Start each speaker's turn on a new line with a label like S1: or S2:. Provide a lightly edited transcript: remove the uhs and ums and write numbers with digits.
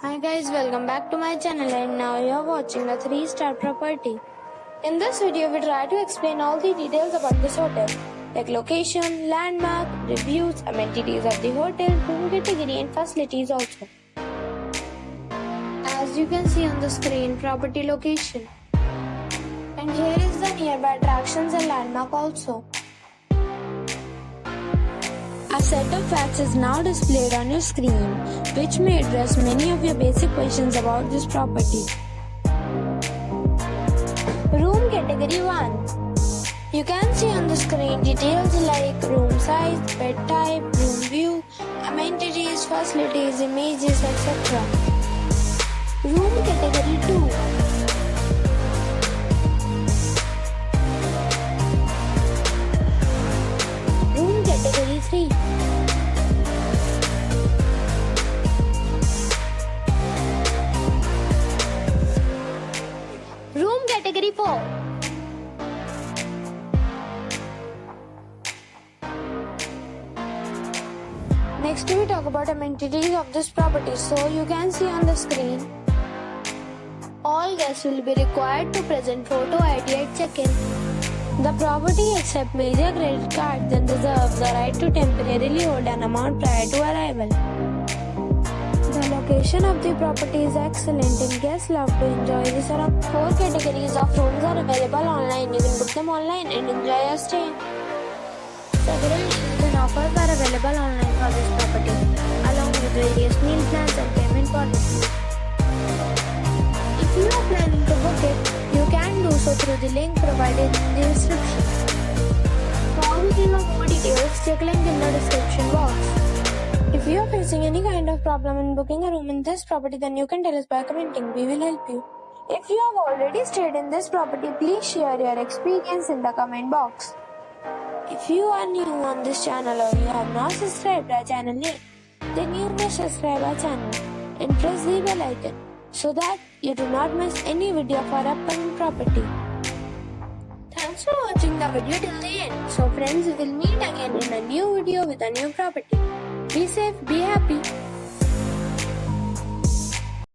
S1: Hi guys, welcome back to my channel and now you are watching a 3-star property. In this video, we try to explain all the details about this hotel, like location, landmark, reviews, amenities of the hotel, room category and facilities also. As you can see on the screen, property location. And here is the nearby attractions and landmark also. A set of facts is now displayed on your screen, which may address many of your basic questions about this property. Room category 1. You can see on the screen details like room size, bed type, room view, amenities, facilities, images, etc. Room category 2. Category 3. Room category 4. Next we talk about amenities of this property. So you can see on the screen, all guests will be required to present photo ID at check-in. The property accepts major credit cards and reserves the right to temporarily hold an amount prior to arrival. The location of the property is excellent and guests love to enjoy this. Around 4 categories of rooms are available online. You can book them online and enjoy your stay. Several deals and offers are available online for this property, along with various meal plans and payment policies. If you are planning to book it, you can do so through the link provided in the description. For more details, check link in the description box. If you are facing any kind of problem in booking a room in this property, then you can tell us by commenting. We will help you. If you have already stayed in this property, please share your experience in the comment box. If you are new on this channel or you have not subscribed our channel yet, then you must subscribe our channel and press the bell icon, so that you do not miss any video of our upcoming property. Thanks for watching the video till the end. So friends, we will meet again in a new video with a new property. Be safe, be happy.